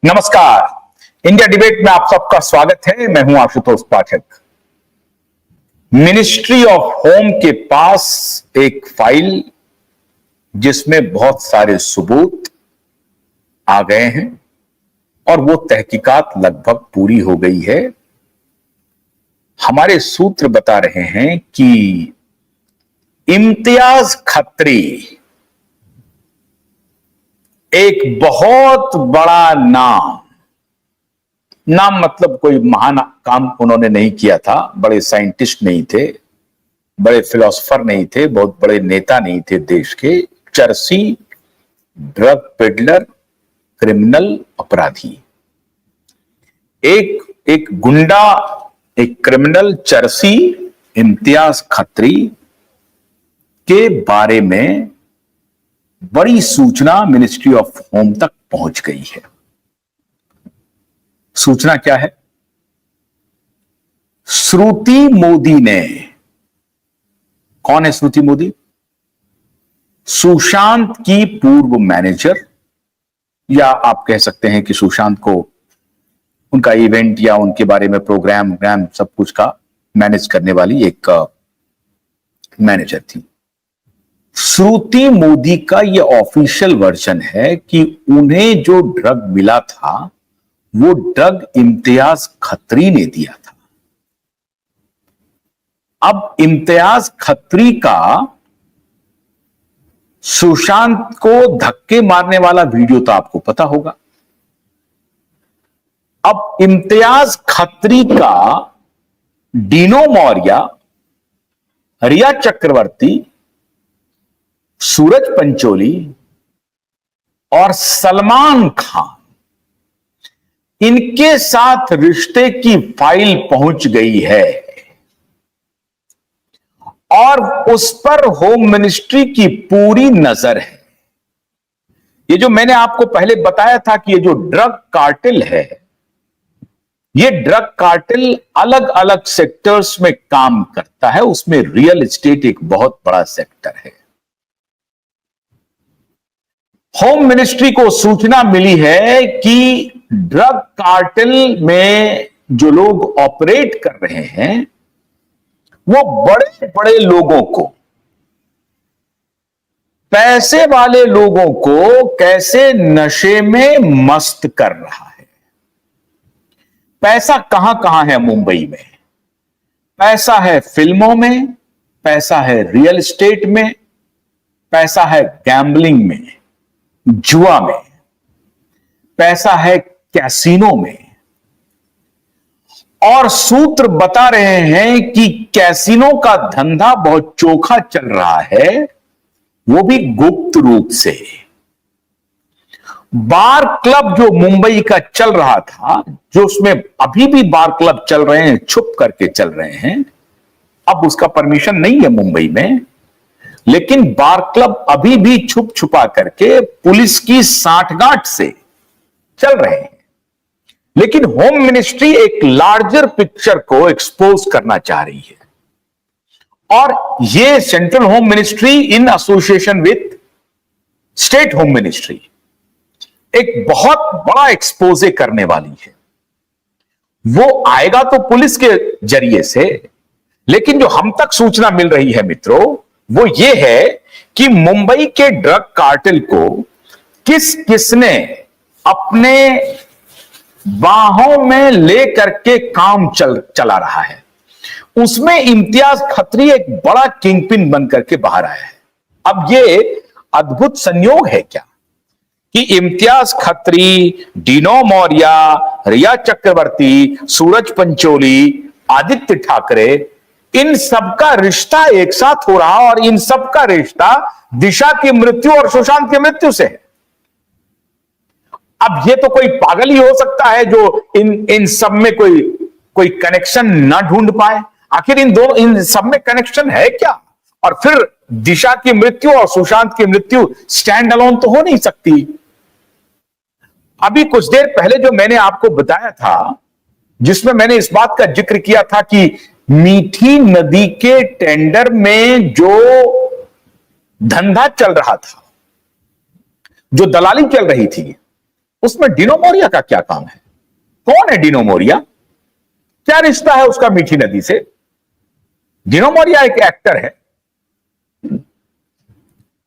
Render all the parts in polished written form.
नमस्कार। India debate में आप सबका स्वागत है। मैं हूं आशुतोष पाठक। मिनिस्ट्री ऑफ होम के पास एक फाइल जिसमें बहुत सारे सबूत आ गए हैं और वो तहकीकात लगभग पूरी हो गई है। हमारे सूत्र बता रहे हैं कि इम्तियाज खत्री एक बहुत बड़ा नाम मतलब कोई महान काम उन्होंने नहीं किया था, बड़े साइंटिस्ट नहीं थे, बड़े फिलोसोफर नहीं थे, बहुत बड़े नेता नहीं थे देश के। चरसी, ड्रग पेडलर, क्रिमिनल अपराधी, एक गुंडा, एक क्रिमिनल चरसी इम्तियाज खत्री के बारे में बड़ी सूचना मिनिस्ट्री ऑफ होम तक पहुंच गई है। सूचना क्या है? श्रुति मोदी ने, कौन है श्रुति मोदी? सुशांत की पूर्व मैनेजर, या आप कह सकते हैं कि सुशांत को उनका इवेंट या उनके बारे में प्रोग्राम सब कुछ का मैनेज करने वाली एक मैनेजर थी। श्रुति मोदी का यह ऑफिशियल वर्जन है कि उन्हें जो ड्रग मिला था वो ड्रग इम्तियाज खत्री ने दिया था। अब इम्तियाज खत्री का सुशांत को धक्के मारने वाला वीडियो तो आपको पता होगा। अब इम्तियाज खत्री का डीनो मौर्य, रिया चक्रवर्ती, सूरज पंचोली और सलमान खान, इनके साथ रिश्ते की फाइल पहुंच गई है और उस पर होम मिनिस्ट्री की पूरी नजर है। ये जो मैंने आपको पहले बताया था कि ये जो ड्रग कार्टेल है, ये ड्रग कार्टेल अलग अलग सेक्टर्स में काम करता है, उसमें रियल एस्टेट एक बहुत बड़ा सेक्टर है। होम मिनिस्ट्री को सूचना मिली है कि ड्रग कार्टेल में जो लोग ऑपरेट कर रहे हैं वो बड़े बड़े लोगों को, पैसे वाले लोगों को कैसे नशे में मस्त कर रहा है। पैसा कहां कहां है मुंबई में? पैसा है फिल्मों में, पैसा है रियल एस्टेट में, पैसा है गैम्बलिंग में, जुआ में, पैसा है कैसीनो में। और सूत्र बता रहे हैं कि कैसीनो का धंधा बहुत चोखा चल रहा है, वो भी गुप्त रूप से। बार क्लब जो मुंबई का चल रहा था, जो उसमें अभी भी बार क्लब चल रहे हैं, छुप करके चल रहे हैं, अब उसका परमिशन नहीं है मुंबई में, लेकिन बार क्लब अभी भी छुप छुपा करके पुलिस की सांठगांठ से चल रहे हैं। लेकिन होम मिनिस्ट्री एक लार्जर पिक्चर को एक्सपोज करना चाह रही है और यह central home ministry in association with state home ministry एक बहुत बड़ा एक्सपोजे करने वाली है। वो आएगा तो पुलिस के जरिए से, लेकिन जो हम तक सूचना मिल रही है मित्रों, वो ये है कि मुंबई के ड्रग कार्टेल को किसने अपने बाहों में लेकर के काम चला रहा है, उसमें इम्तियाज खत्री एक बड़ा किंगपिन बनकर के बाहर आया है। अब ये अद्भुत संयोग है क्या कि इम्तियाज खत्री, डीनो मौर्य, रिया चक्रवर्ती, सूरज पंचोली, आदित्य ठाकरे, इन सबका रिश्ता एक साथ हो रहा और इन सबका रिश्ता दिशा की मृत्यु और सुशांत की मृत्यु से है। अब ये तो कोई पागल ही हो सकता है जो इन सब में कोई कनेक्शन ना ढूंढ पाए। आखिर इन सब में कनेक्शन है क्या? और फिर दिशा की मृत्यु और सुशांत की मृत्यु स्टैंड अलोन तो हो नहीं सकती। अभी कुछ देर पहले जो मैंने आपको बताया था, जिसमें मैंने इस बात का जिक्र किया था कि मीठी नदी के टेंडर में जो धंधा चल रहा था, जो दलाली चल रही थी, उसमें डिनो मोरिया का क्या काम है? कौन है डिनो मोरिया? क्या रिश्ता है उसका मीठी नदी से? डिनो मोरिया एक एक्टर है,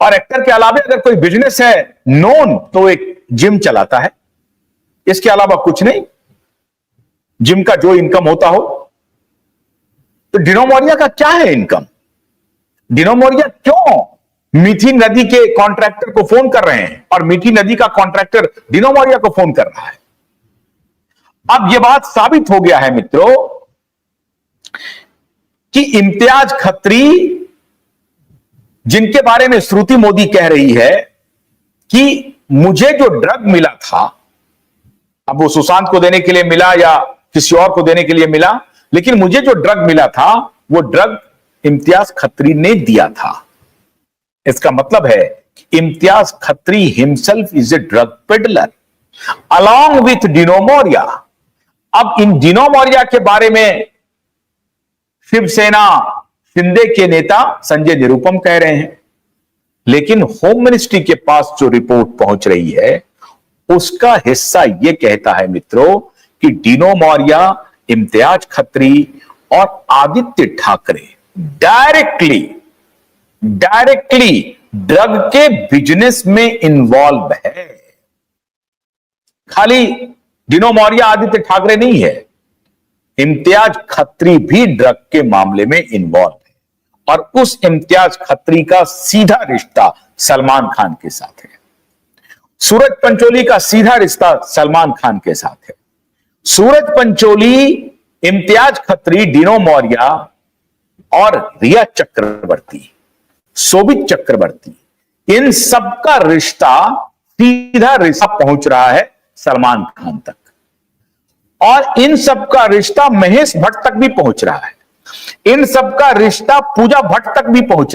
और एक्टर के अलावा अगर कोई बिजनेस है नोन तो एक जिम चलाता है, इसके अलावा कुछ नहीं। जिम का जो इनकम होता हो, तो डिनो मोरिया का क्या है इनकम? डिनो मोरिया क्यों मीठी नदी के कॉन्ट्रैक्टर को फोन कर रहे हैं और मीठी नदी का कॉन्ट्रैक्टर डिनो मोरिया को फोन कर रहा है? अब यह बात साबित हो गया है मित्रों कि इम्तियाज खत्री, जिनके बारे में श्रुति मोदी कह रही है कि मुझे जो ड्रग मिला था, अब वो सुशांत को देने के लिए मिला या किसी और को देने के लिए मिला, लेकिन मुझे जो ड्रग मिला था वो ड्रग इम्तियाज खत्री ने दिया था। इसका मतलब है कि Imtiaz Khatri himself is a drug peddler along with Dino Morea. अब इन डिनो मोरिया के बारे में शिवसेना शिंदे के नेता संजय निरुपम कह रहे हैं, लेकिन होम मिनिस्ट्री के पास जो रिपोर्ट पहुंच रही है उसका हिस्सा यह कहता है मित्रों कि डिनो मोरिया, इम्तियाज खत्री और आदित्य ठाकरे डायरेक्टली ड्रग के बिजनेस में इन्वॉल्व है। खाली डिनो मोरिया, आदित्य ठाकरे नहीं है, इम्तियाज खत्री भी ड्रग के मामले में इन्वॉल्व है, और उस इम्तियाज खत्री का सीधा रिश्ता सलमान खान के साथ है। सूरज पंचोली का सीधा रिश्ता सलमान खान के साथ है। सूरज पंचोली, इम्तियाज खत्री, डिनो मोरिया और रिया चक्रवर्ती, शोभित चक्रवर्ती, इन सबका रिश्ता, सीधा रिश्ता पहुंच रहा है सलमान खान तक, और इन सबका रिश्ता महेश भट्ट तक भी पहुंच रहा है। इन सबका रिश्ता पूजा भट्ट तक भी पहुंच